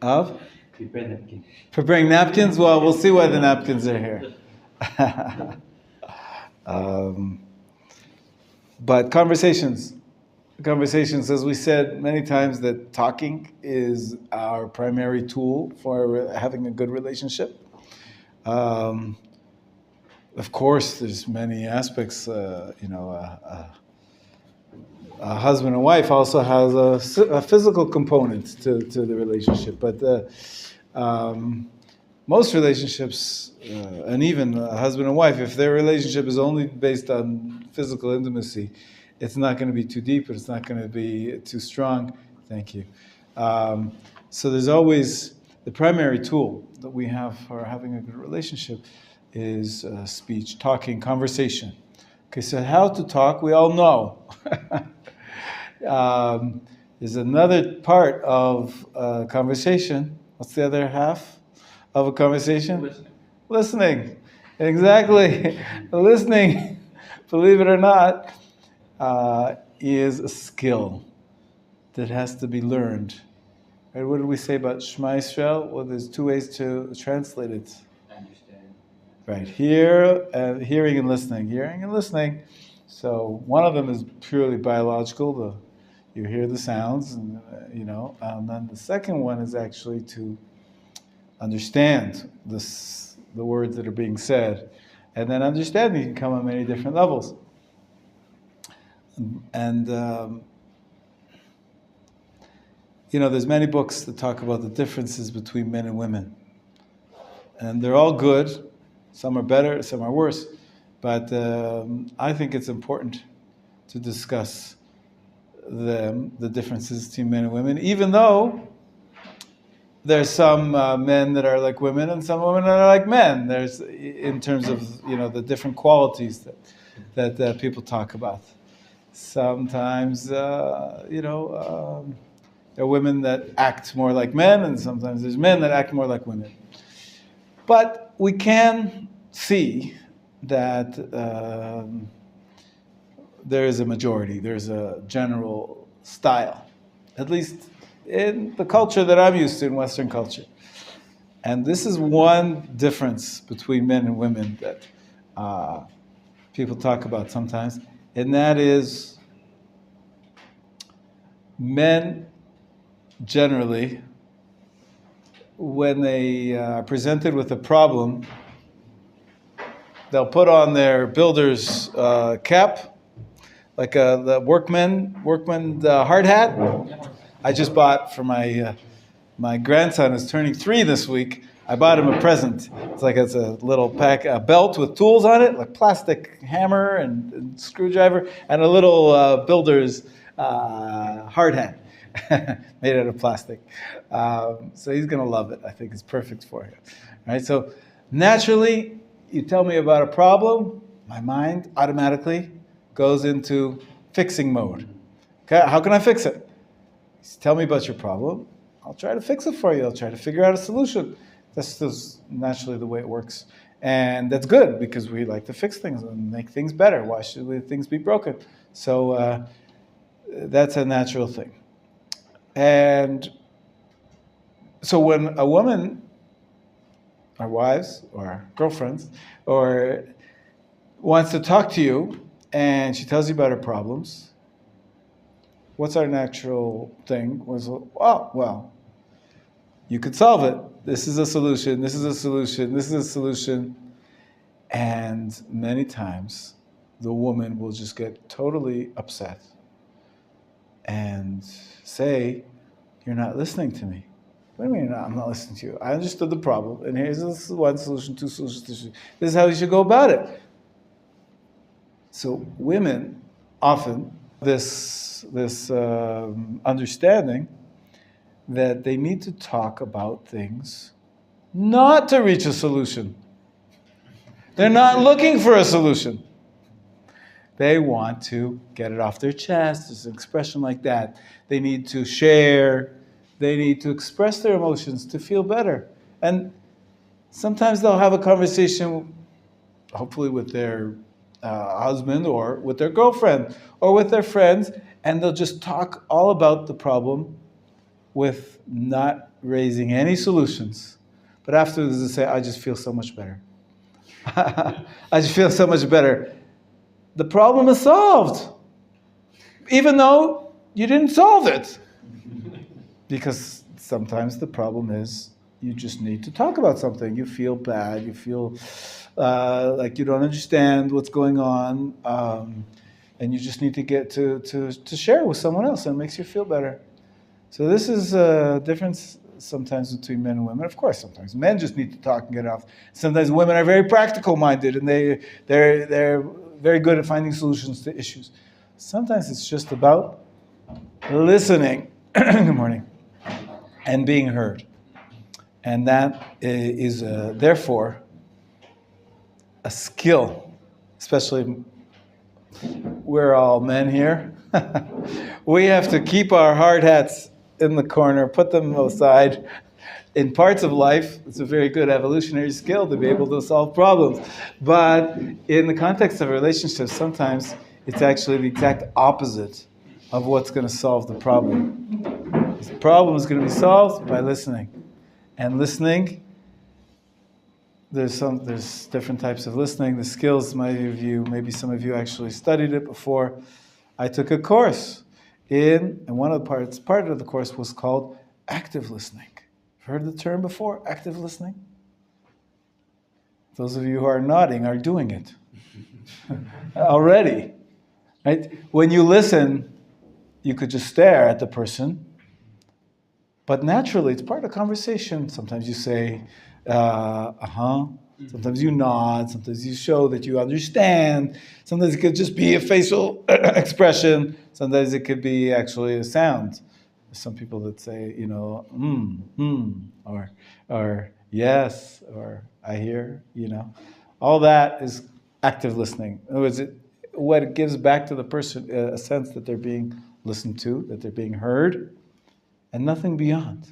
Of? Prepare napkins. Preparing napkins? Well, we'll see why the napkins are here. But conversations, as we said many times, that talking is our primary tool for having a good relationship. Of course, there's many aspects. A husband and wife also has a physical component to the relationship, but most relationships, and even a husband and wife, if their relationship is only based on physical intimacy, it's not going to be too deep, and it's not going to be too strong. Thank you. So there's always the primary tool that we have for having a good relationship is speech, talking, conversation. Okay, so how to talk, we all know. There's another part of conversation. What's the other half of a conversation? Listening. Exactly. Listening, believe it or not, is a skill that has to be learned. Right? What did we say about Shema Yisrael? Well, there's two ways to translate it. Understand. Right. Hearing and listening. Hearing and listening. So one of them is purely biological. You hear the sounds, and and then the second one is actually to understand the words that are being said, and then understanding can come on many different levels. And there's many books that talk about the differences between men and women, and they're all good. Some are better, some are worse, but I think it's important to discuss the differences between men and women, even though there's some men that are like women and some women that are like men. There's, in terms of the different qualities that people talk about. Sometimes there are women that act more like men, and sometimes there's men that act more like women. But we can see that there is a majority, there's a general style, at least in the culture that I'm used to, in Western culture. And this is one difference between men and women that people talk about sometimes, and that is men generally, when they are presented with a problem, they'll put on their builder's cap, like the workman hard hat. I just bought for my grandson who's turning 3 this week. I bought him a present. It's a little a belt with tools on it, like plastic hammer and screwdriver, and a little builder's hard hat made out of plastic. So he's going to love it. I think it's perfect for him. Right? So naturally, you tell me about a problem, my mind automatically goes into fixing mode. Okay, how can I fix it? Tell me about your problem. I'll try to fix it for you. I'll try to figure out a solution. That's just naturally the way it works. And that's good, because we like to fix things and make things better. Why should things be broken? So that's a natural thing. And so when a woman, our wives or girlfriends, or wants to talk to you and she tells you about her problems, what's our natural thing? Well, you could solve it. This is a solution, this is a solution, this is a solution. And many times the woman will just get totally upset and say, you're not listening to me. What do you mean I'm not listening to you? I understood the problem, and here's one solution, two solutions, three solutions. This is how you should go about it. So women often this understanding that they need to talk about things not to reach a solution. They're not looking for a solution. They want to get it off their chest. There's an expression like that. They need to share. They need to express their emotions to feel better. And sometimes they'll have a conversation, hopefully with their husband or with their girlfriend or with their friends, and they'll just talk all about the problem with not raising any solutions. But afterwards they say, I just feel so much better. I just feel so much better. The problem is solved, even though you didn't solve it. Because sometimes the problem is you just need to talk about something. You feel bad, you feel like you don't understand what's going on, and you just need to get to share it with someone else, and it makes you feel better. So this is a difference sometimes between men and women. Of course, sometimes men just need to talk and get it off. Sometimes women are very practical minded, and they're very good at finding solutions to issues. Sometimes it's just about listening. Good morning. And being heard. And that is therefore a skill, especially we're all men here. We have to keep our hard hats in the corner, put them aside. In parts of life, it's a very good evolutionary skill to be able to solve problems. But in the context of relationships, sometimes it's actually the exact opposite of what's going to solve the problem. The problem is going to be solved by listening. And listening, there's different types of listening. The skills, maybe some of you actually studied it before. I took a course and one of the part of the course was called active listening. Heard the term before, active listening? Those of you who are nodding are doing it already, right? When you listen, you could just stare at the person, but naturally it's part of the conversation. Sometimes you say, sometimes you nod, sometimes you show that you understand, sometimes it could just be a facial expression, sometimes it could be actually a sound. Some people that say, or yes, or I hear, all that is active listening. In other words, what it gives back to the person a sense that they're being listened to, that they're being heard, and nothing beyond.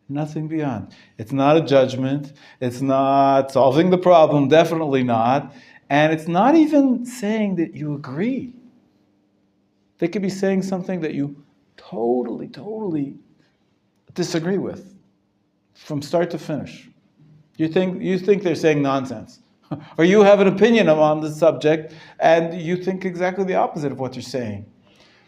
Nothing beyond. It's not a judgment. It's not solving the problem, definitely not. And it's not even saying that you agree. They could be saying something that you totally disagree with from start to finish. You think they're saying nonsense. Or you have an opinion on the subject and you think exactly the opposite of what they're saying.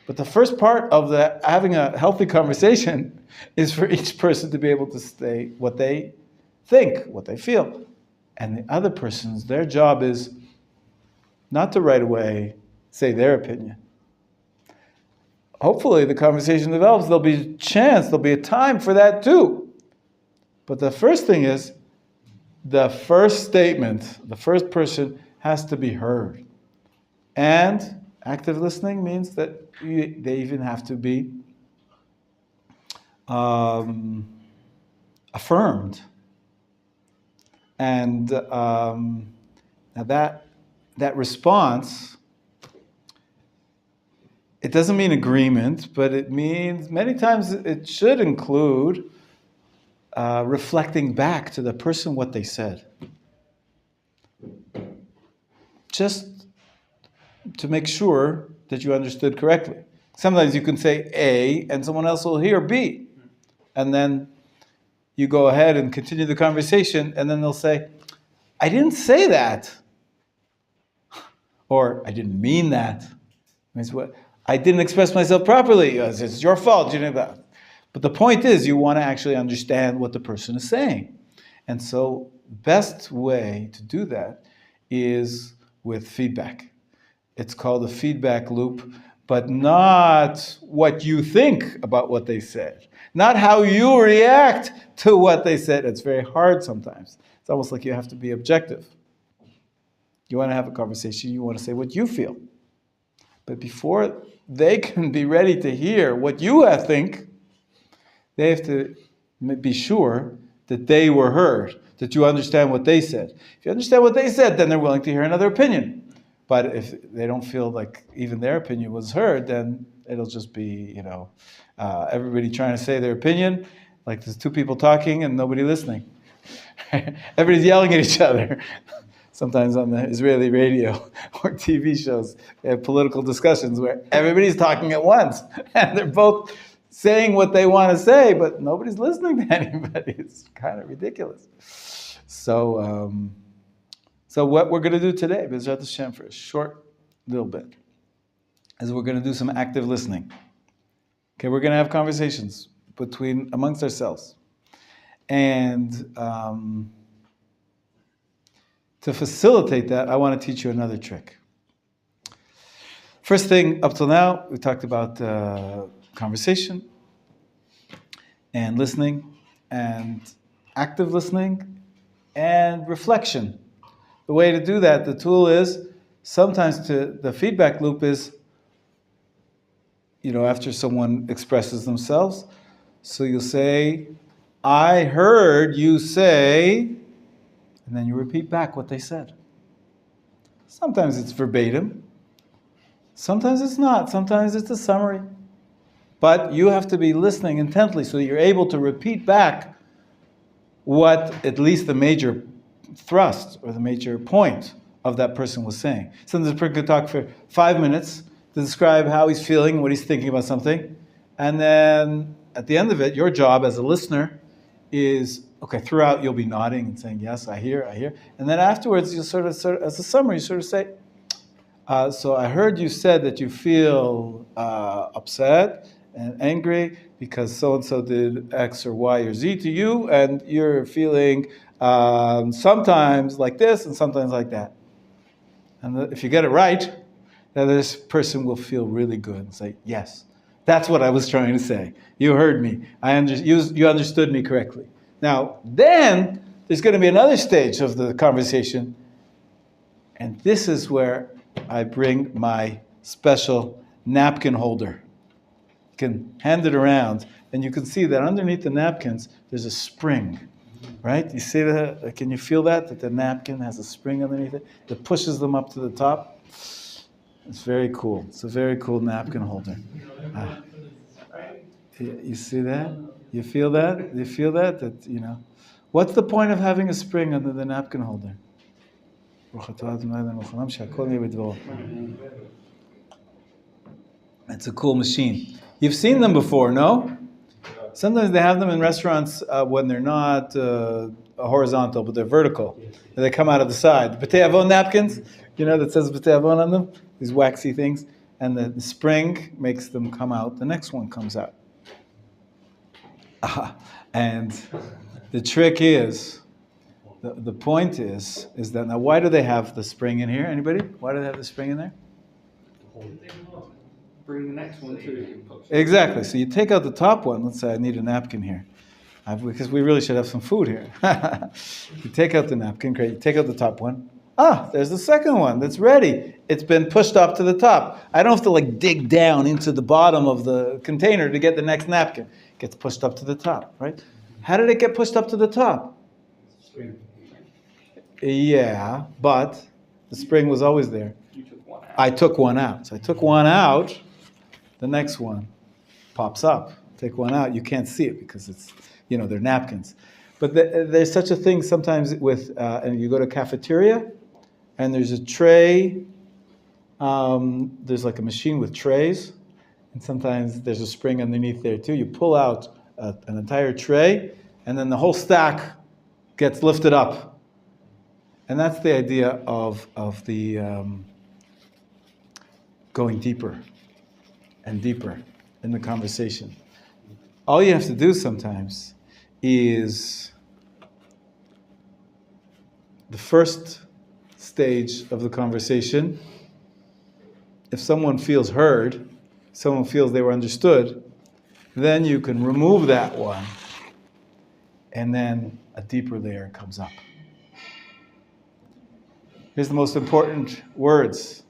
But the first part of having a healthy conversation is for each person to be able to say what they think, what they feel. And the other person's, their job is not to right away say their opinion. Hopefully the conversation develops, there'll be a chance, there'll be a time for that too. But the first thing is, the first statement, the first person has to be heard. And active listening means that they even have to be affirmed. And now that response, it doesn't mean agreement, but it means many times it should include reflecting back to the person what they said. Just to make sure that you understood correctly. Sometimes you can say A and someone else will hear B. And then you go ahead and continue the conversation and then they'll say, I didn't say that. Or I didn't mean that. Means what? I didn't express myself properly. It's your fault. You know that. But the point is, you want to actually understand what the person is saying. And so the best way to do that is with feedback. It's called a feedback loop, but not what you think about what they said. Not how you react to what they said. It's very hard sometimes. It's almost like you have to be objective. You want to have a conversation, you want to say what you feel. But before they can be ready to hear what you think, they have to be sure that they were heard, that you understand what they said. If you understand what they said, then they're willing to hear another opinion. But if they don't feel like even their opinion was heard, then it'll just be, everybody trying to say their opinion, like there's two people talking and nobody listening. Everybody's yelling at each other. Sometimes on the Israeli radio or TV shows, they have political discussions where everybody's talking at once and they're both saying what they want to say, but nobody's listening to anybody. It's kind of ridiculous. So, so what we're going to do today, B'ezrat Hashem, for a short little bit, is we're going to do some active listening. Okay, we're going to have conversations amongst ourselves. And to facilitate that, I want to teach you another trick. First thing, up till now, we talked about conversation and listening and active listening and reflection. The way to do that, the tool is, sometimes the feedback loop is, after someone expresses themselves, so you'll say, I heard you say, and then you repeat back what they said. Sometimes it's verbatim. Sometimes it's not. Sometimes it's a summary. But you have to be listening intently so that you're able to repeat back what at least the major thrust or the major point of that person was saying. Sometimes a person could talk for 5 minutes to describe how he's feeling, what he's thinking about something. And then at the end of it, your job as a listener is, okay, throughout you'll be nodding and saying, yes, I hear. And then afterwards, you'll sort of as a summary, you sort of say, so I heard you said that you feel upset and angry because so-and-so did X or Y or Z to you, and you're feeling sometimes like this and sometimes like that. And if you get it right, then this person will feel really good and say, yes, that's what I was trying to say. You heard me. You understood me correctly. Now, then there's going to be another stage of the conversation, and this is where I bring my special napkin holder. You can hand it around, and you can see that underneath the napkins, there's a spring, right? You see that? Can you feel that the napkin has a spring underneath it that pushes them up to the top? It's very cool. It's a very cool napkin holder. You see that? You feel that? You feel that? What's the point of having a spring under the napkin holder? It's a cool machine. You've seen them before, no? Sometimes they have them in restaurants when they're not horizontal, but they're vertical. And they come out of the side. The B'tei Avon napkins, that says B'tei Avon on them, these waxy things. And the spring makes them come out. The next one comes out. And the trick is, the point is that, now why do they have the spring in here? Anybody? Why do they have the spring in there? Bring the next one too. Exactly. So you take out the top one. Let's say I need a napkin here. Because we really should have some food here. You take out the napkin, great. You take out the top one. There's the second one that's ready. It's been pushed up to the top. I don't have to dig down into the bottom of the container to get the next napkin. It gets pushed up to the top, right? How did it get pushed up to the top? Spring. Yeah, but the spring was always there. You took one out. I took one out. So I took one out. The next one pops up. Take one out. You can't see it because it's, they're napkins. But there's such a thing sometimes with, and you go to a cafeteria, and there's a tray. There's like a machine with trays, and sometimes there's a spring underneath there too. You pull out an entire tray, and then the whole stack gets lifted up. And that's the idea of the going deeper and deeper in the conversation. All you have to do sometimes is the first stage of the conversation. If someone feels heard, someone feels they were understood, then you can remove that one, and then a deeper layer comes up. Here's the most important words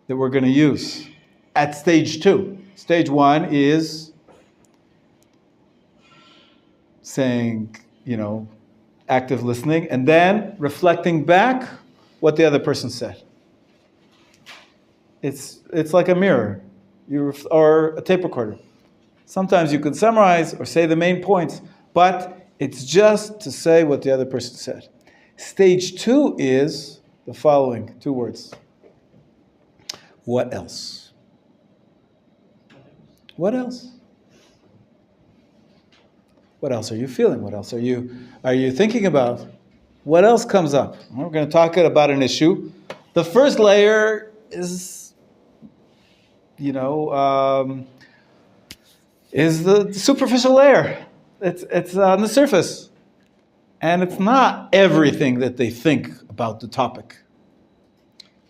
that we're going to use at stage 2. Stage 1 is saying, active listening, and then reflecting back what the other person said. It's like a mirror or a tape recorder. Sometimes you can summarize or say the main points, but it's just to say what the other person said. Stage 2 is the following 2 words. What else? What else? What else are you feeling? What else are you thinking about? What else comes up? We're going to talk about an issue. The first layer is, is the superficial layer. It's on the surface, and it's not everything that they think about the topic.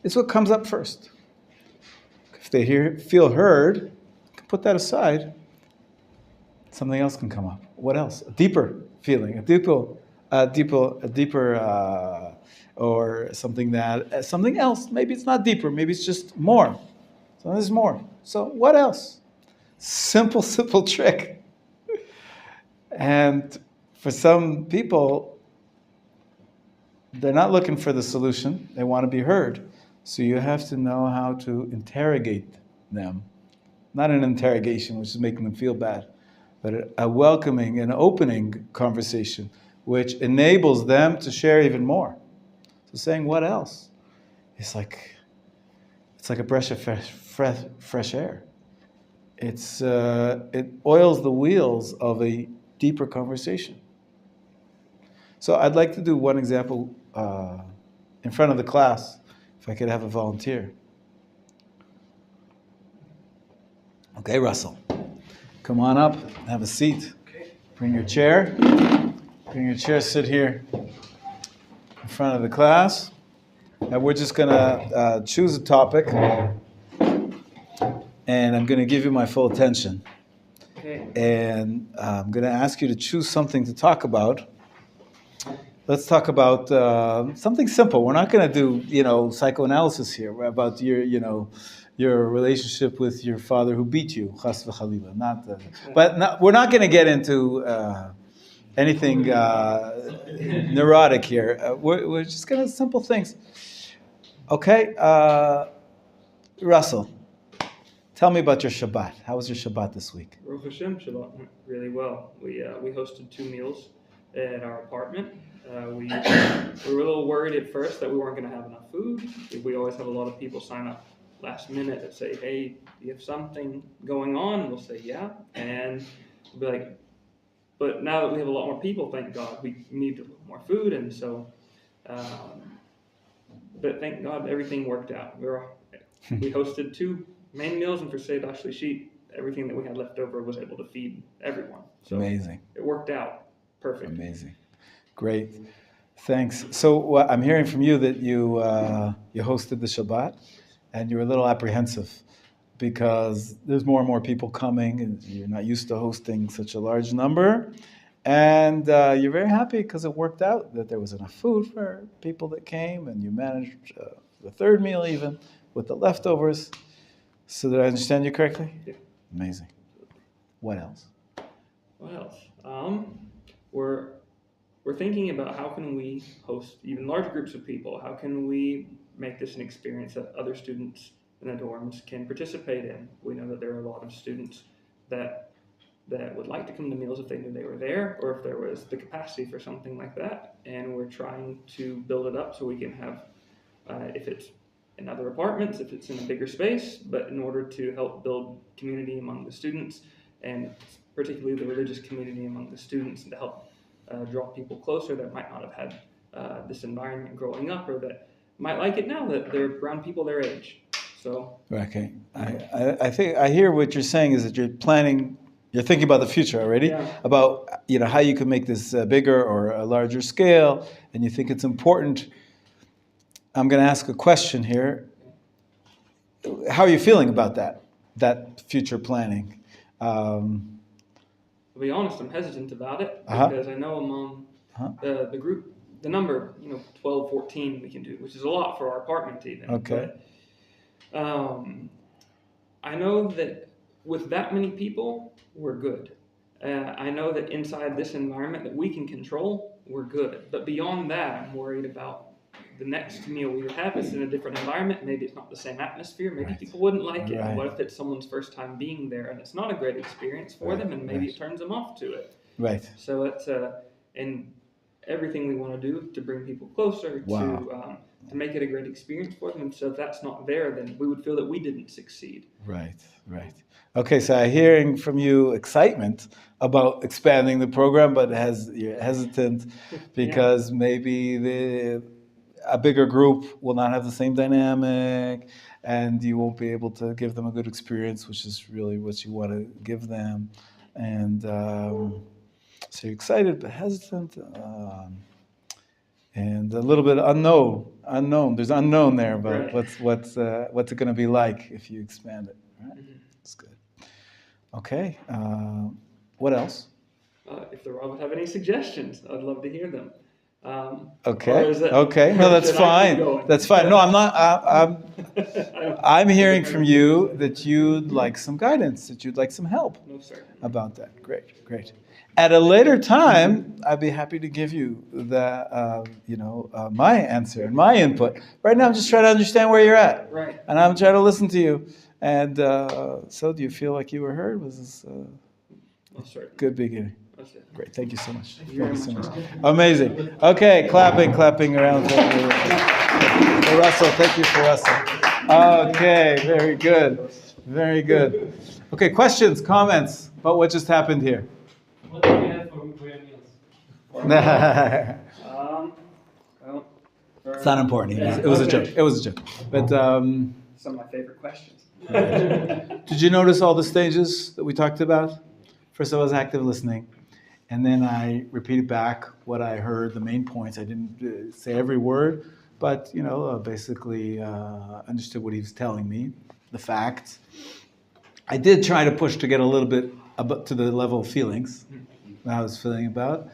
It's what comes up first. If they feel heard, put that aside. Something else can come up. What else? A deeper feeling, a deeper, or something else. Maybe it's not deeper. Maybe it's just more. So there's more. So what else? Simple trick. And for some people, they're not looking for the solution. They want to be heard. So you have to know how to interrogate them. Not an interrogation, which is making them feel bad, but a welcoming and opening conversation, which enables them to share even more. So saying what else? It's like a breath of fresh air. It oils the wheels of a deeper conversation. So I'd like to do one example in front of the class, if I could have a volunteer. Okay, Russell. Come on up, have a seat. Bring your chair. Sit here in front of the class. And we're just going to choose a topic, and I'm going to give you my full attention. Okay. And I'm going to ask you to choose something to talk about. Let's talk about something simple. We're not going to do, psychoanalysis here. We're about your relationship with your father who beat you, chas v'chalila. We're not going to get into anything neurotic here. We're just going to simple things. Okay, Russell, tell me about your Shabbat. How was your Shabbat this week? Baruch Hashem, Shabbat went really well. We hosted 2 meals at our apartment. We were a little worried at first that we weren't going to have enough food. We always have a lot of people sign up last minute that say, hey, do you have something going on? And we'll say, yeah. And we'll be like, but now that we have a lot more people, thank God, we need more food. And so, but thank God everything worked out. We hosted 2 main meals, and for Seder Shlishit, everything that we had left over was able to feed everyone. So amazing. It worked out perfect. Amazing. Great. Thanks. So I'm hearing from you that you hosted the Shabbat, and you're a little apprehensive because there's more and more people coming, and you're not used to hosting such a large number. And you're very happy because it worked out, that there was enough food for people that came, and you managed the 3rd meal even with the leftovers. So did I understand you correctly? Yeah. Amazing. What else? We're thinking about how can we host even large groups of people? How can we make this an experience that other students in the dorms can participate in? We know that there are a lot of students that would like to come to meals if they knew they were there, or if there was the capacity for something like that. And we're trying to build it up so we can have, if it's in other apartments, if it's in a bigger space, but in order to help build community among the students, and particularly the religious community among the students, and to help draw people closer that might not have had this environment growing up, or that might like it now that they're around people their age. So okay, I think I hear what you're saying is that you're thinking about the future already, about how you can make this bigger or a larger scale, and you think it's important. I'm going to ask a question here. How are you feeling about that future planning? To be honest, I'm hesitant about it because I know among the group, the number, 12, 14 we can do, which is a lot for our apartment even. Okay. But, I know that with that many people, we're good. I know that inside this environment that we can control, we're good. But beyond that, I'm worried about the next meal we have is in a different environment. Maybe it's not the same atmosphere. Maybe people wouldn't like it. What if it's someone's first time being there and it's not a great experience for them, and maybe it turns them off to it. Right. So it's and everything we want to do to bring people closer, Wow. to make it a great experience for them. And so if that's not there, then we would feel that we didn't succeed. Right. Okay, so I'm hearing from you excitement about expanding the program, but you're hesitant because maybe a bigger group will not have the same dynamic, and you won't be able to give them a good experience, which is really what you want to give them. And so you're excited but hesitant, and a little bit unknown. There's unknown there about what's it going to be like if you expand it. Right? That's good. Okay. What else? If the Rob would have any suggestions, I'd love to hear them. Okay. No, that's fine. That's fine. No, I'm not. I'm hearing from you that you'd like some guidance, that you'd like some help about that. Great. At a later time, I'd be happy to give you my answer and my input. Right now, I'm just trying to understand where you're at. Right. And I'm trying to listen to you. And so, do you feel like you were heard? Was this a good beginning? Great. Thank you so much. Thank you so much. Amazing. Okay, clapping around. For Russell. Thank you for Russell. Okay, very good. Okay, questions, comments about what just happened here? What do you have for your meals? It's not important. It was a joke. But some of my favorite questions. did you notice all the stages that we talked about? First, I was active listening, and then I repeated back what I heard, the main points. I didn't say every word, but basically understood what he was telling me, the facts. I did try to push to get a little bit to the level of feelings, how I was feeling about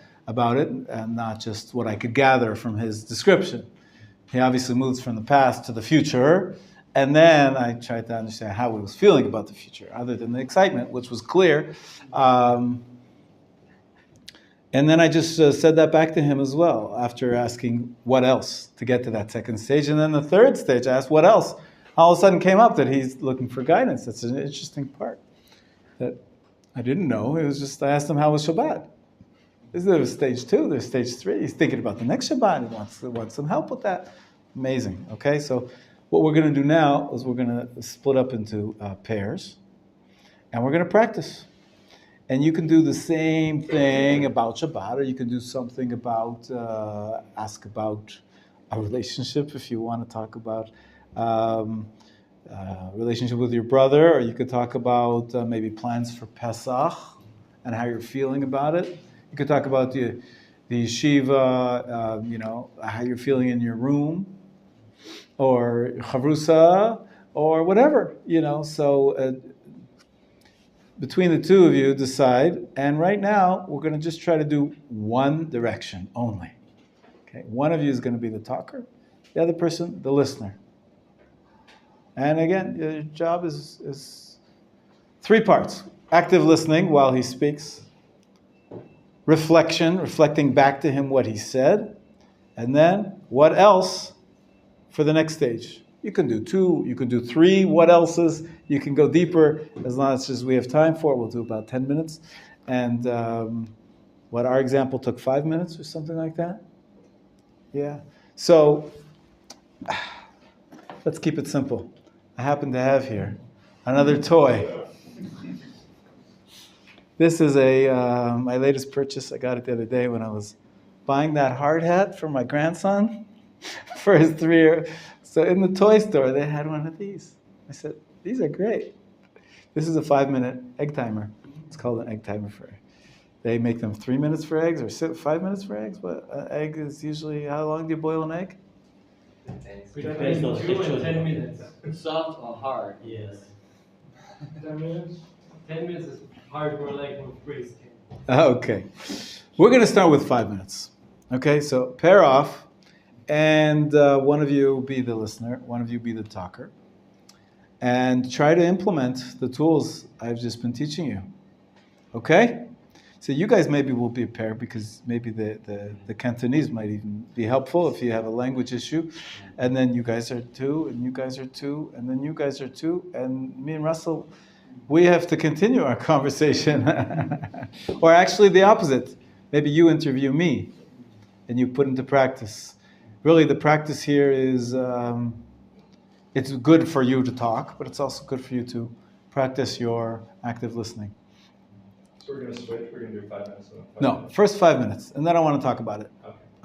it, and not just what I could gather from his description. He obviously moves from the past to the future, and then I tried to understand how he was feeling about the future, other than the excitement, which was clear. And then I just said that back to him as well, after asking what else to get to that second stage. And then the third stage, I asked what else. All of a sudden came up that he's looking for guidance. That's an interesting part that I didn't know. It was just, I asked him how was Shabbat. There was stage 2, there's stage 3. He's thinking about the next Shabbat. He wants some help with that. Amazing. Okay, so what we're going to do now is we're going to split up into pairs, and we're going to practice. And you can do the same thing about Shabbat, or you can do something about, ask about a relationship if you want to talk about relationship with your brother, or you could talk about maybe plans for Pesach and how you're feeling about it. You could talk about the yeshiva, how you're feeling in your room, or chavrusa, or whatever, So between the two of you, decide. And right now, we're going to just try to do one direction only. Okay, one of you is going to be the talker, the other person, the listener. And again, your job is 3 parts. Active listening while he speaks. Reflecting back to him what he said. And then, what else for the next stage? You can do 2, you can do 3 what else's. You can go deeper as long as we have time for it. We'll do about 10 minutes. And our example took 5 minutes or something like that? Yeah. So, let's keep it simple. I happen to have here another toy. This is my latest purchase. I got it the other day when I was buying that hard hat for my grandson for his 3-year. So in the toy store, they had one of these. I said, these are great. This is a 5-minute egg timer. It's called an egg timer they make them 3 minutes for eggs or 5 minutes for eggs. But an egg is usually, how long do you boil an egg? Between 2 and 10 minutes. Soft or hard? Yes. 10 minutes? 10 minutes is hard for with freeze. Okay. We're going to start with 5 minutes. Okay, so pair off, and one of you be the listener, one of you be the talker, and try to implement the tools I've just been teaching you. Okay? So you guys maybe will be a pair because maybe the Cantonese might even be helpful if you have a language issue. And then you guys are 2, and you guys are 2, and then you guys are 2, and me and Russell, we have to continue our conversation. Or actually the opposite. Maybe you interview me, and you put into practice. Really, the practice here is it's good for you to talk, but it's also good for you to practice your active listening. So we're going to switch. We're going to do 5 minutes. No, first 5 minutes, and then I want to talk about it.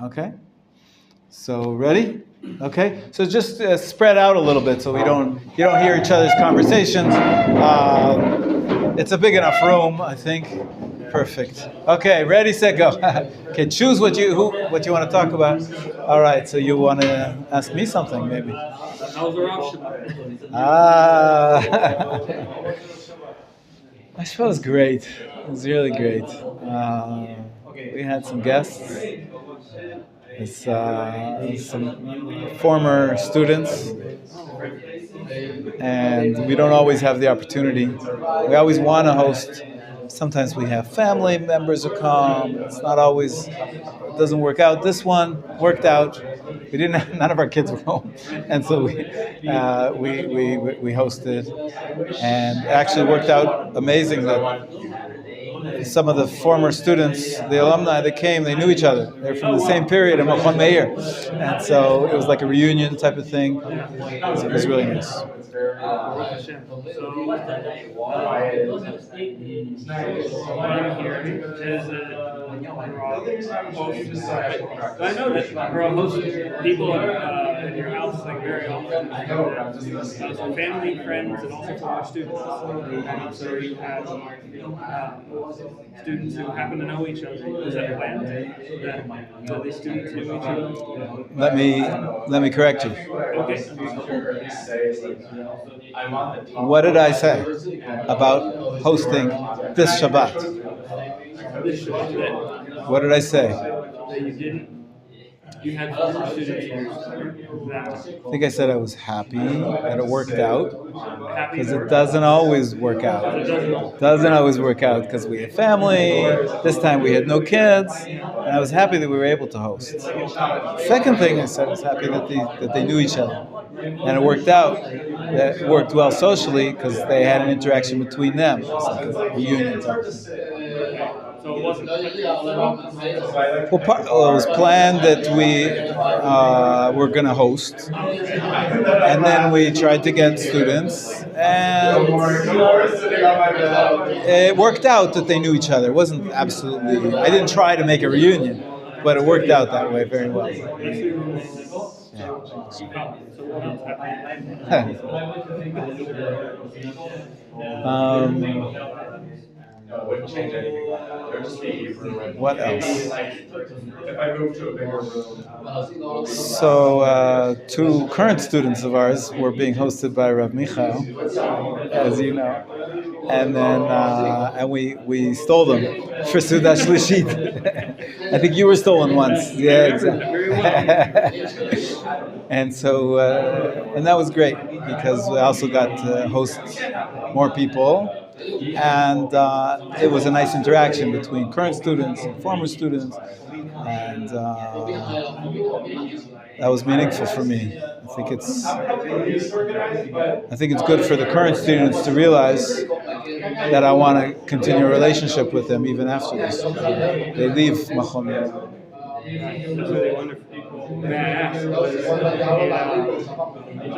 Okay? So ready? Okay. So just spread out a little bit, so you don't hear each other's conversations. It's a big enough room, I think. Perfect. Okay. Ready, set, go. Okay. Choose what you want to talk about. All right. So you want to ask me something, maybe? How's the Rosh Shabbat? I suppose great. It was really great. We had some guests. It's some former students, and we don't always have the opportunity. We always want to host. Sometimes we have family members who come. It's not always, it doesn't work out. This one worked out. We didn't have, none of our kids were home, and so we hosted, and it actually worked out amazing that some of the former students, the alumni that came, they knew each other. They're from the same period at Machon Meir, and so it was like a reunion type of thing. So it was really nice. I know that most people in your house like very often, some family, friends, and also former students. And so you have students who happen to know each other. Is that planned? That these students knew each other? Let me correct you. Okay. What did I say about hosting this Shabbat? This Shabbat that What did I say? you didn't. You had former students that I think I said I was happy that it worked out, because it doesn't always work out. Doesn't always work out because we had family. This time we had no kids, and I was happy that we were able to host. Second thing I said, I was happy that they knew each other, and it worked out. That it worked well socially because they had an interaction between them. It was like a reunion type of thing. so it wasn't. Well, it was planned that we were going to host, and then we tried to get students, and it worked out that they knew each other. It wasn't absolutely. I didn't try to make a reunion, but it worked out that way very well. Wouldn't change anything. It would just be What else? If I move to a bigger room. So, two current students of ours were being hosted by Rabbi Michael, as you know, and then and we stole them for Suda Shlishit. I think you were stolen once. Yeah, exactly. And so, and that was great because we also got to host more people. And it was a nice interaction between current students and former students, and that was meaningful for me. I think it's good for the current students to realize that I want to continue a relationship with them even after this. They leave Machon Meir. That's really wonderful. May I ask, was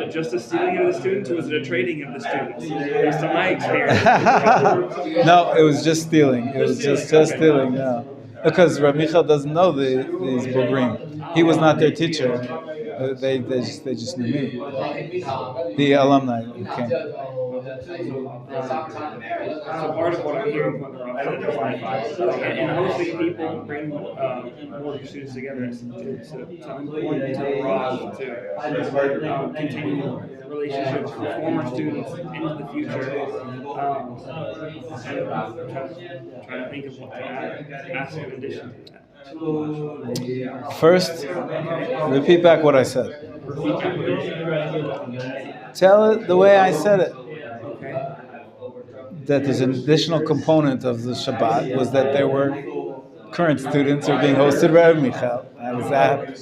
it just a stealing of the students, or was it a trading of the students? Based on my experience. No, it was just stealing. It was just stealing. No, because Rabbi Michael doesn't know these Bogrim. He was not their teacher. They just knew me. The alumni who came. So part of what I'm hearing from the Rabbi is like, and hopefully people bring more of your students together. It's important to the Rosh to continue relationships with former students into the future. And try to think of what to ask in addition to that. First, repeat back what I said. Tell it the way I said it. That there's an additional component of the Shabbat was that there were current students who were being hosted by Rabbi Michael. I was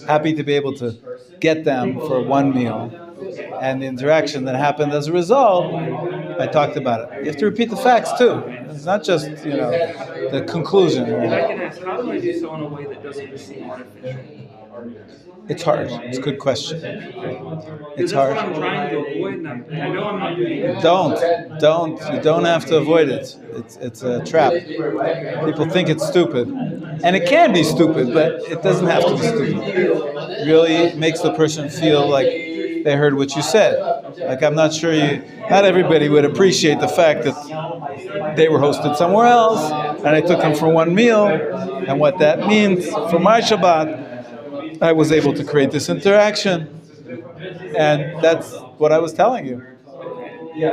happy to be able to get them for one meal, and the interaction that happened as a result I talked about it. You have to repeat the facts too. It's not just the conclusion. If I can ask, how do I do so in a way that doesn't seem artificial? It's hard. It's a good question. It's Because that's hard. what I'm trying to avoid, and I know I'm not doing it. You don't have to avoid it. It's a trap. People think it's stupid, and it can be stupid, but it doesn't have to be stupid. It really makes the person feel like they heard what you said. Like I'm not sure not everybody would appreciate the fact that they were hosted somewhere else, and I took them for one meal, and what that means for my Shabbat. I was able to create this interaction, and that's what I was telling you. The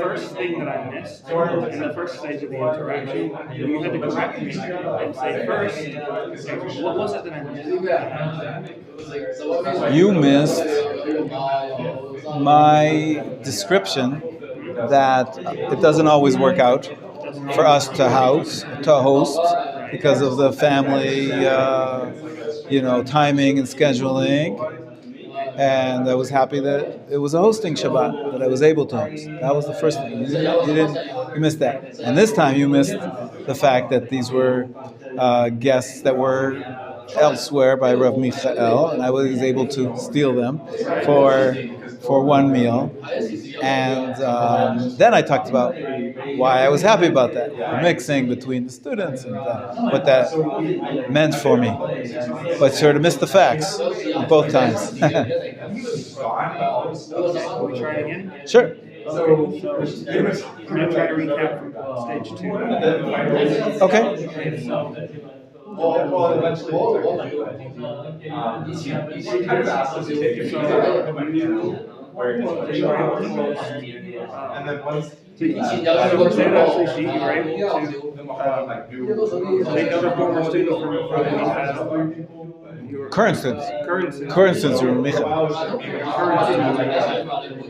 first thing that I missed in the first stage of the interaction, you had to correct me and say first, what was it that I missed? You missed my description that it doesn't always work out for us to host because of the family, timing and scheduling. And I was happy that it was a hosting Shabbat that I was able to host. That was the first thing. You missed that. And this time you missed the fact that these were guests that were elsewhere by Rav Michael, and I was able to steal them for one meal. And then I talked about why I was happy about that, the mixing between the students and what that meant for me. But sort of missed the facts both times. Can we try it again? Sure. So, I'm going to try to recap from stage 2. Okay. So, And then once you were able to take other former students from Current students. Current students were Michael.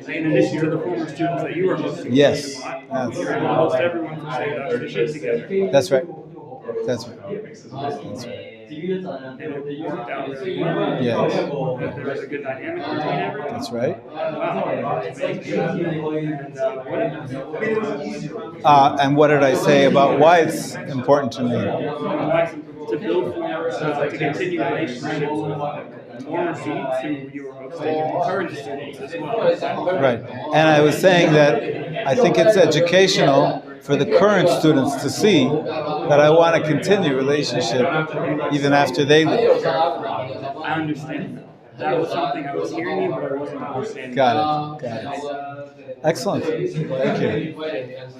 In addition to the former students that you were hosting. Yes. You're able to host everyone from Seder together. That's right. That's right. And it worked out really well. Yeah. There was a good dynamic between everyone. That's right. Wow. And what did I say about why it's important to me? To build to continue relationships with former students who you were hosting and current students as well. Right. And I was saying that I think it's educational for the current students to see that I want to continue relationship even after they leave. I understand that. That was something I was hearing you, but I wasn't understanding. Got it. Excellent.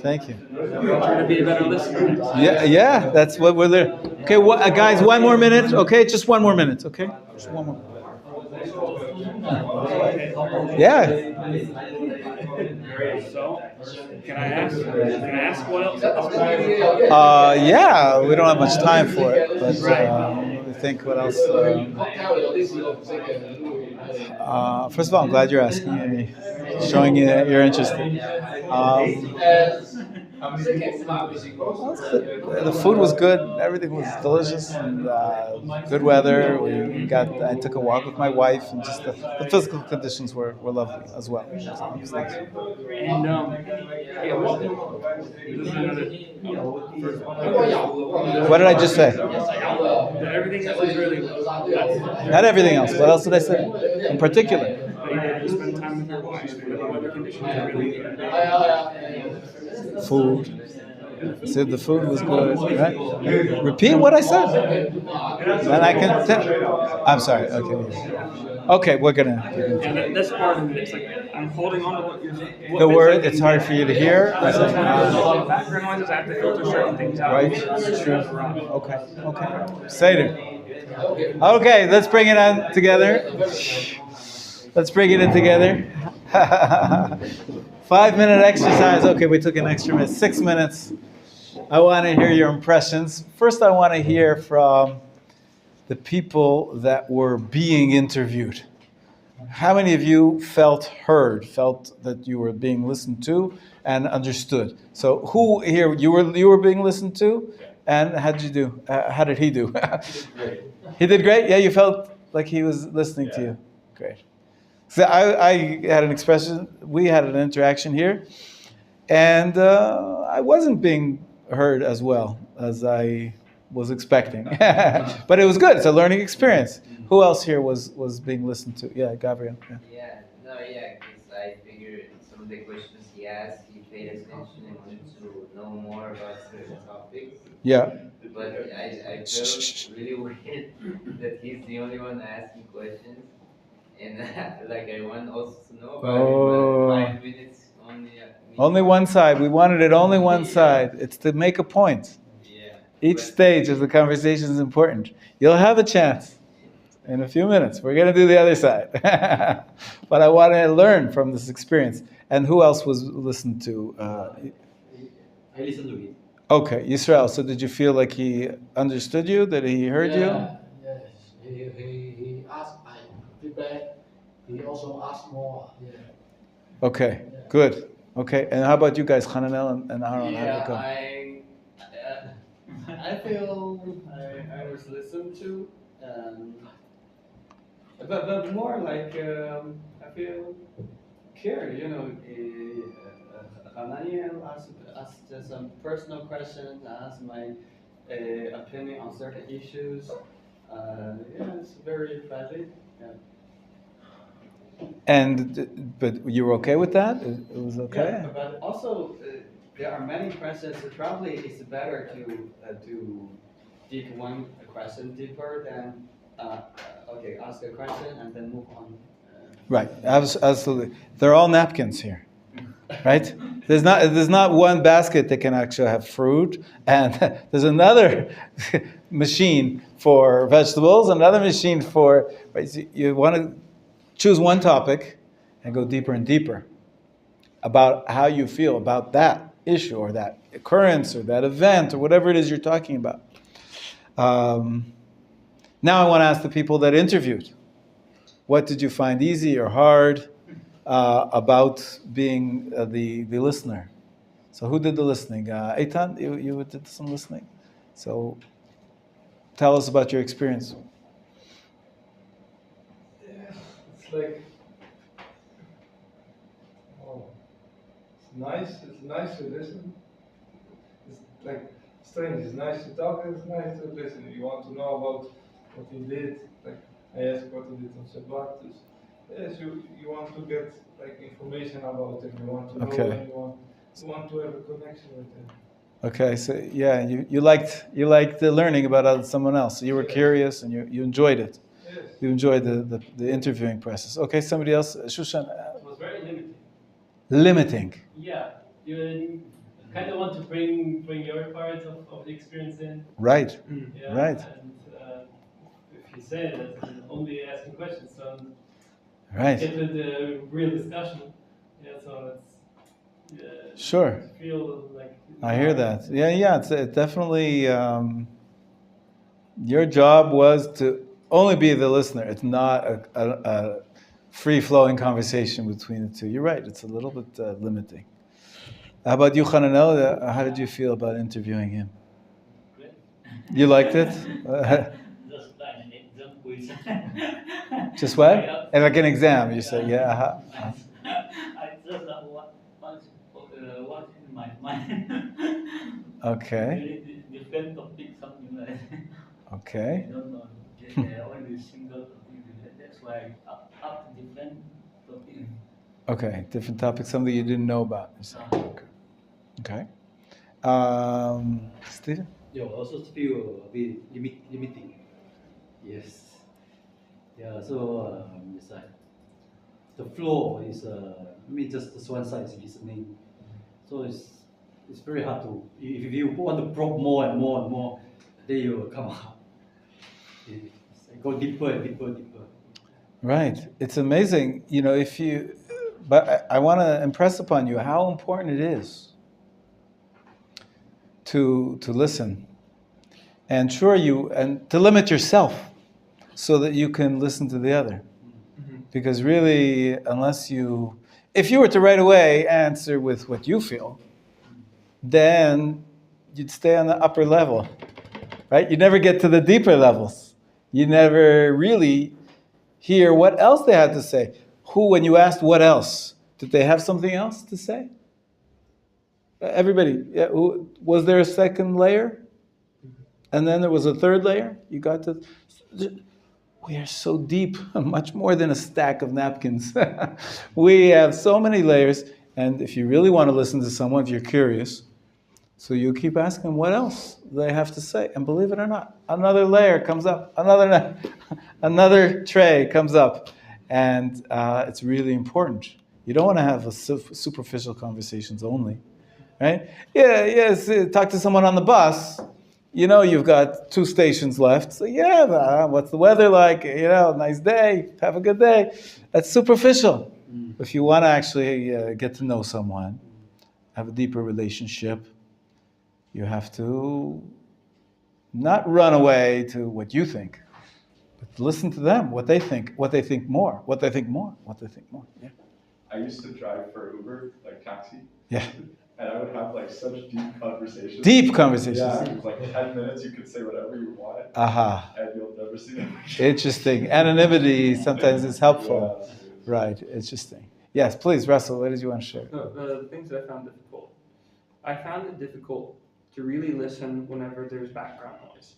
Thank you. Trying to be a better listener. Yeah, that's what we're there. Okay, guys, one more minute. Okay, just one more minute. Okay, just one more. Yeah. So, can I ask what else? Yeah, we don't have much time for it, but let me think what else. First of all, I'm glad you're asking me, showing you're interested. The food was good. Everything was delicious, and good weather. I took a walk with my wife, and just the physical conditions were lovely as well. So it was nice. And what did I just say? Everything else is really well. Not everything else. What else did I say? In particular. You spend time with your wife. The weather conditions are really good. Food. Said the food was good, right? Repeat what I said. Then I can tell. I'm sorry. Okay, we're gonna. Yeah, that's part of it. It's like I'm holding on to what you're saying. The word, it's hard for you to hear. Background noises, I have to filter certain things out. Right? True. Okay. Seder. Okay, let's bring it on together. Let's bring it in together. 5-minute exercise. Okay, we took an extra minute. 6 minutes. I want to hear your impressions. First, I want to hear from the people that were being interviewed. How many of you felt heard, felt that you were being listened to and understood? So who here, you were being listened to? And how did you do? How did he do? He did great? Yeah, you felt like he was listening to you? Great. So I had an expression, we had an interaction here, and I wasn't being heard as well as I was expecting. But it was good. It's a learning experience. Who else here was being listened to? Yeah, Gabriel. Yeah. Because I figured some of the questions he asked, he paid attention and wanted to know more about certain topics. Yeah. But I felt really weird that he's the only one asking questions. And like I want also to know about it, but 5 minutes only. Only one side. We wanted it only one side. It's to make a point. Yeah. Each stage of the conversation is important. You'll have a chance in a few minutes. We're going to do the other side. But I want to learn from this experience. And who else was listened to? I listened to him. Okay, Yisrael. So did you feel like he understood you? That he heard you? Yes. He asked, I feedback. He also asked more. Yeah. Okay, good. Okay, and how about you guys, Hananel and Aaron? How did it go? I feel I was listened to, but more like I feel cared. Hananiel asked some personal questions, asked my opinion on certain issues. It's very friendly. Yeah. But you were okay with that? It was okay? Yeah, but also there are many questions. Probably it's better to dig one question deeper than ask a question and then move on. Right, absolutely. They're all napkins here, right? There's not one basket that can actually have fruit, and there's another machine for vegetables, another machine for. Right, so you want to choose one topic and go deeper and deeper about how you feel about that issue or that occurrence or that event or whatever it is you're talking about. Now I want to ask the people that interviewed. What did you find easy or hard about being the listener? So who did the listening? Eitan, you did some listening. So tell us about your experience. It's like, it's nice to listen. It's like strange. It's nice to talk. It's nice to listen. You want to know about what he did. Like I asked what he did on Shabbat. Yes, you want to get like information about him. You want to know him. You want to have a connection with him. Okay, so yeah, you liked learning about someone else. So you were curious and you enjoyed it. Yes. You enjoyed the interviewing process. Okay, somebody else, Shushan. It was very limiting. Limiting. Yeah, you kind of want to bring your part of the experience in. Right. Yeah, Right. And if you say that only asking questions, so Right. get to the real discussion. Yeah, so it's Sure. feel like I hear that. Yeah. It's definitely your job was to only be the listener. It's not a free-flowing conversation between the two. You're right. It's a little bit limiting. How about you, Hananel? How did you feel about interviewing him? Great. You liked it? Just like an exam quiz. Just what? And like an exam, you say, yeah. I just what's in my mind. Okay. Very different topic, something like that. Okay. I don't know. Only single topic. That's why up different topic. Okay. Different topic, something you didn't know about. You say. Okay. Stephen? Yeah, also feel a bit limiting. Yes. Yeah, so it's like the flow is just one side is listening. So it's very hard to if you want to probe more and more and more, then you will come out. Go deeper and deeper. Right. It's amazing, but I want to impress upon you how important it is to listen. And and to limit yourself so that you can listen to the other. Because really, if you were to right away answer with what you feel, then you'd stay on the upper level, right? You never get to the deeper levels. You never really hear what else they had to say. Who, when you asked what else, did they have something else to say? Everybody, yeah, was there a second layer? And then there was a third layer? You got to... We are so deep, much more than a stack of napkins. We have so many layers, and if you really want to listen to someone, if you're curious, so you keep asking what else they have to say. And believe it or not, another layer comes up, another tray comes up. And it's really important. You don't want to have superficial conversations only, right? Yeah, yes, talk to someone on the bus. You know you've got 2 stations left. So yeah, what's the weather like? You know, nice day, have a good day. That's superficial. If you want to actually get to know someone, have a deeper relationship, you have to not run away to what you think, but listen to them, what they think more. Yeah. I used to drive for Uber, like taxi. Yeah. And I would have like such deep conversations. Deep conversations. Yeah, it was like 10 minutes, you could say whatever you wanted. Aha. And you'll never see them. Interesting. Anonymity sometimes is helpful. Yeah. Right. Interesting. Yes, please, Russell, what did you want to share? The things that I found difficult. I found it difficult to really listen whenever there's background noise.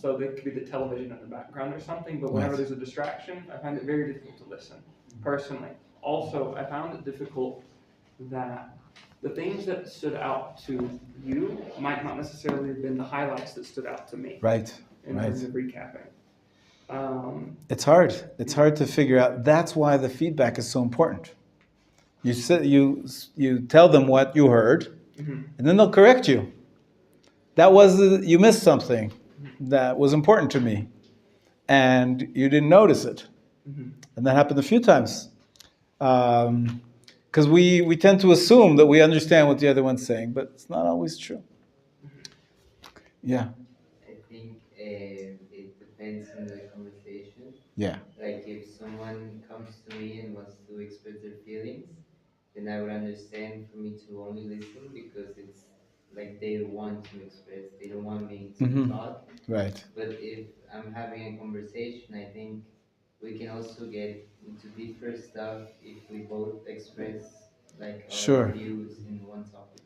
So there could be the television in the background or something, but whenever there's a distraction, I find it very difficult to listen, personally. Also, I found it difficult that the things that stood out to you might not necessarily have been the highlights that stood out to me. Right. In terms of recapping. It's hard. It's hard to figure out. That's why the feedback is so important. You tell them what you heard, and then they'll correct you. You missed something that was important to me, and you didn't notice it. And that happened a few times. Because we tend to assume that we understand what the other one's saying, but it's not always true. Yeah. I think it depends on the conversation. Yeah. Like if someone comes to me and wants to express their feelings, then I would understand for me to only listen because it's like they want to express, they don't want me to talk. Right. But if I'm having a conversation, I think we can also get into deeper stuff if we both express like our views in one topic.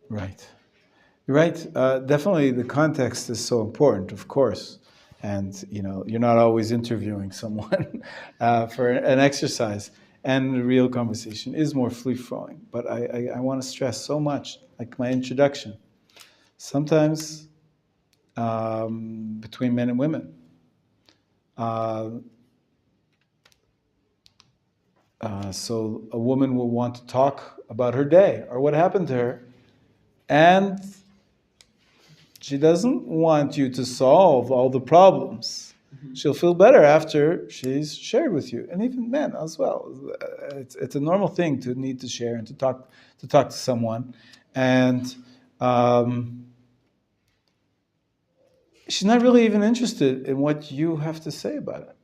Right. You're right. Definitely the context is so important, of course. And, you're not always interviewing someone for an exercise. And the real conversation is more free-flowing. But I want to stress so much, like my introduction. Sometimes between men and women, so a woman will want to talk about her day or what happened to her, and she doesn't want you to solve all the problems. She'll feel better after she's shared with you, and even men as well. It's a normal thing to need to share and to talk to someone, and she's not really even interested in what you have to say about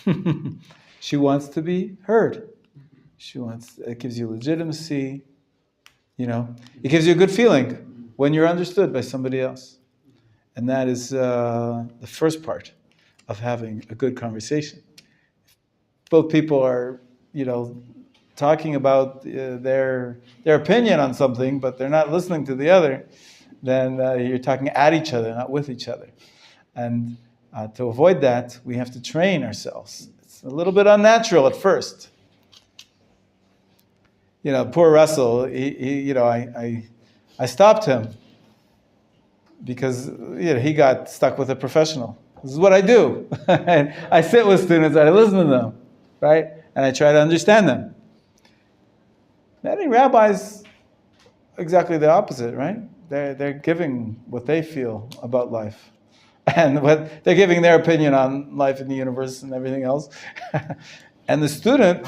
it. She wants to be heard. It gives you legitimacy, it gives you a good feeling when you're understood by somebody else. And that is the first part of having a good conversation. Both people are, talking about their opinion on something, but they're not listening to the other, then you're talking at each other, not with each other. And to avoid that, we have to train ourselves. It's a little bit unnatural at first. Poor Russell, I stopped him because he got stuck with a professional. This is what I do. And I sit with students, I listen to them, right? And I try to understand them. Many rabbis, exactly the opposite, right? They're giving what they feel about life. And they're giving their opinion on life in the universe and everything else. And the student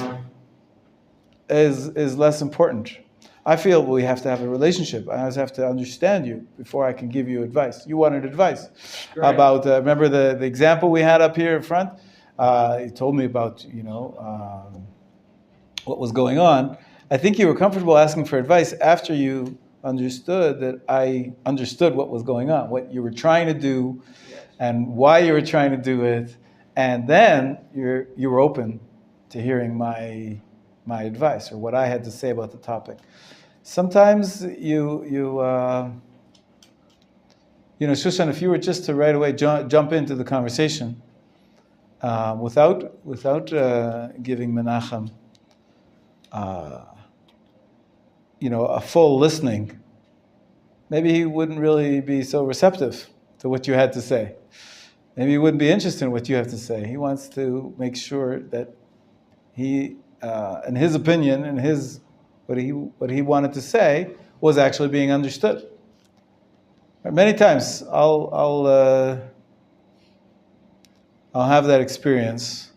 is less important. I feel we have to have a relationship. I always have to understand you before I can give you advice. You wanted advice about, remember the example we had up here in front? You told me about, what was going on. I think you were comfortable asking for advice after you understood that I understood what was going on, what you were trying to do and why you were trying to do it. And then you were open to hearing my advice or what I had to say about the topic. Sometimes Shushan, if you were just to right away jump into the conversation without giving Menachem a full listening, maybe he wouldn't really be so receptive to what you had to say. Maybe he wouldn't be interested in what you have to say. He wants to make sure that he, in his opinion, and what he wanted to say was actually being understood. Many times I'll have that experience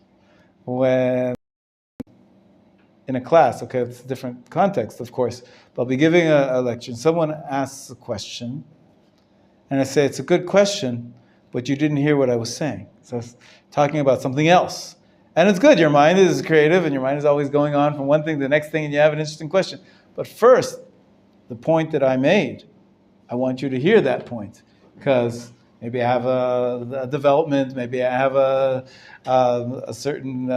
when in a class. Okay, it's a different context, of course. But I'll be giving a lecture, and someone asks a question, and I say, it's a good question, but you didn't hear what I was saying. So I was talking about something else. And it's good, your mind is creative, and your mind is always going on from one thing to the next thing, and you have an interesting question. But first, the point that I made, I want you to hear that point, because maybe I have a development, maybe I have a certain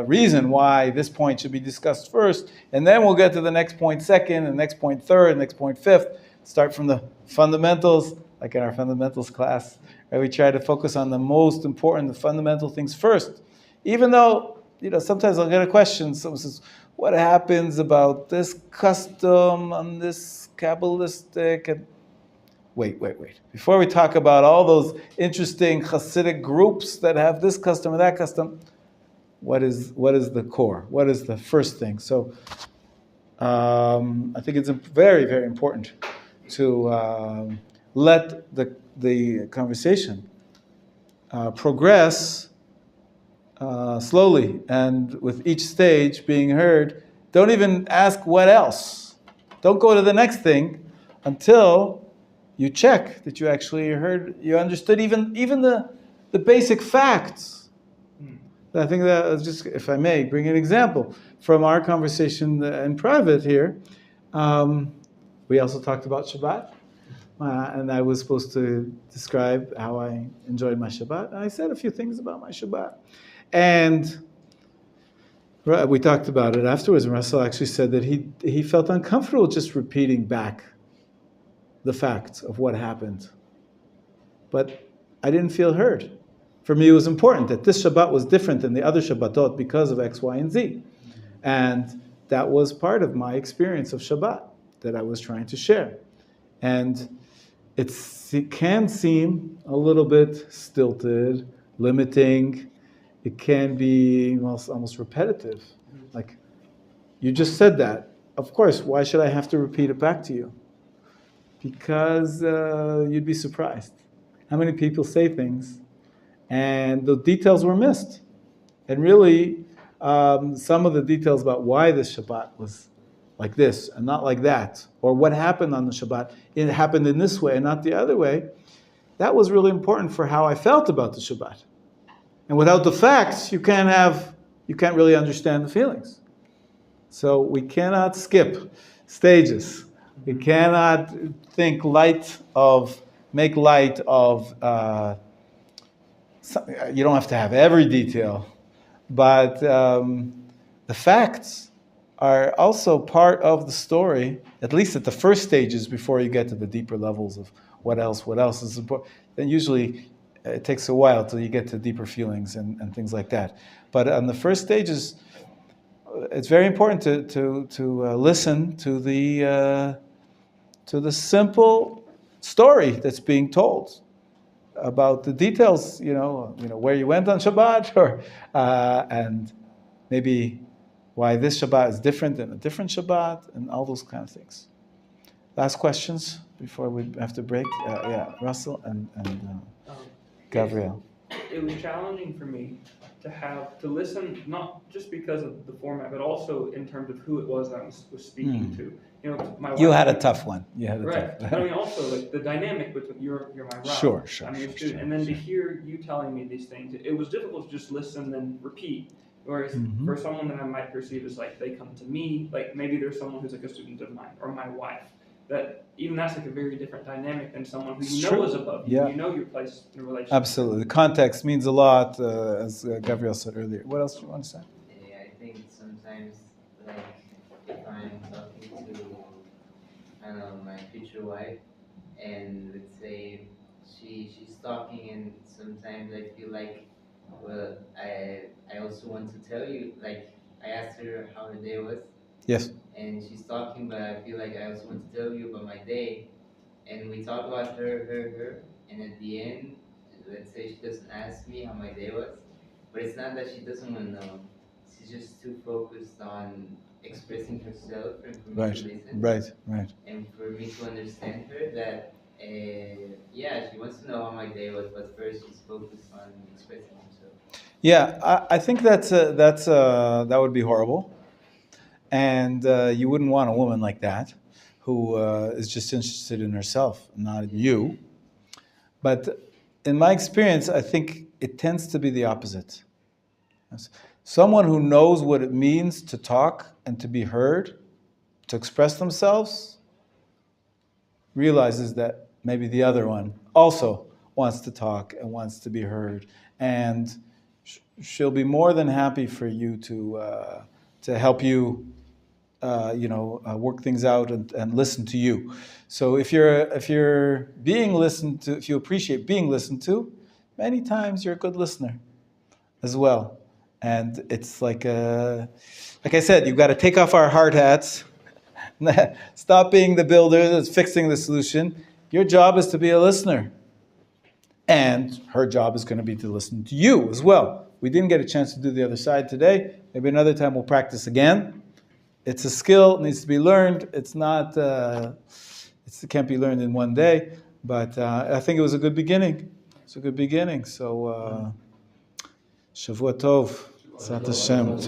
reason why this point should be discussed first, and then we'll get to the next point second, and the next point third, and the next point fifth. Start from the fundamentals, like in our fundamentals class, right? We try to focus on the most important, the fundamental things first. Even though, sometimes I'll get a question, someone says, what happens about this custom on this Kabbalistic, and Wait. Before we talk about all those interesting Hasidic groups that have this custom or that custom, what is the core? What is the first thing? So I think it's very, very important to let the conversation progress slowly, and with each stage being heard. Don't even ask what else. Don't go to the next thing until you check that you actually heard, you understood even the basic facts. I think that, just if I may bring an example from our conversation in private here, we also talked about Shabbat, and I was supposed to describe how I enjoyed my Shabbat, and I said a few things about my Shabbat, and we talked about it afterwards, and Russell actually said that he felt uncomfortable just repeating back the facts of what happened. But I didn't feel heard. For me, it was important that this Shabbat was different than the other Shabbatot because of X, Y, and Z. And that was part of my experience of Shabbat that I was trying to share. And it can seem a little bit stilted, limiting. It can be almost repetitive. Like, you just said that. Of course, why should I have to repeat it back to you? Because you'd be surprised how many people say things and the details were missed. And really, some of the details about why this Shabbat was like this and not like that, or what happened on the Shabbat, it happened in this way and not the other way, that was really important for how I felt about the Shabbat. And without the facts, you can't really understand the feelings. So we cannot skip stages. We cannot make light of. You don't have to have every detail, but the facts are also part of the story. At least at the first stages, before you get to the deeper levels of what else is important. Then usually it takes a while till you get to deeper feelings and things like that. But on the first stages, it's very important to listen to the simple story that's being told about the details, where you went on Shabbat, or and maybe why this Shabbat is different than a different Shabbat, and all those kind of things. Last questions before we have to break. Russell and Gabriel. It was challenging for me to listen, not just because of the format, but also in terms of who it was I was speaking to. My wife, You had a tough one. Right. But I mean, also like the dynamic between you're my Rabbi. Sure. I'm your student, and then to hear you telling me these things, it was difficult to just listen and repeat. Whereas for someone that I might perceive as like they come to me, like maybe there's someone who's like a student of mine or my wife. That even that's like a very different dynamic than someone who you know is above you. You know your place in a relationship. Absolutely. The context means a lot, as Gabriel said earlier. What else do you want to say? Yeah, I think time talking to, I don't know, my future wife, and let's say she's talking, and sometimes I feel like, well, I also want to tell you, like, I asked her how her day was, Yes. and she's talking, but I feel like I also want to tell you about my day, and we talk about her, and at the end, let's say she doesn't ask me how my day was, but it's not that she doesn't want to know. She's just too focused on expressing herself and for me to listen. Right. And for me to understand her that, yeah, she wants to know how my day was, but first she's focused on expressing herself. Yeah, I think that would be horrible, and you wouldn't want a woman like that, who is just interested in herself, not in you. But in my experience, I think it tends to be the opposite. Someone who knows what it means to talk and to be heard, to express themselves, realizes that maybe the other one also wants to talk and wants to be heard, and she'll be more than happy for you to help you, work things out and listen to you. So if you're being listened to, if you appreciate being listened to, many times you're a good listener as well. And it's like I said, you've got to take off our hard hats. Stop being the builder that's fixing the solution. Your job is to be a listener. And her job is going to be to listen to you as well. We didn't get a chance to do the other side today. Maybe another time we'll practice again. It's a skill, it needs to be learned. It's not, it can't be learned in one day. But I think it was a good beginning. It's a good beginning. So, Shavua Tov, Tzat Hashem.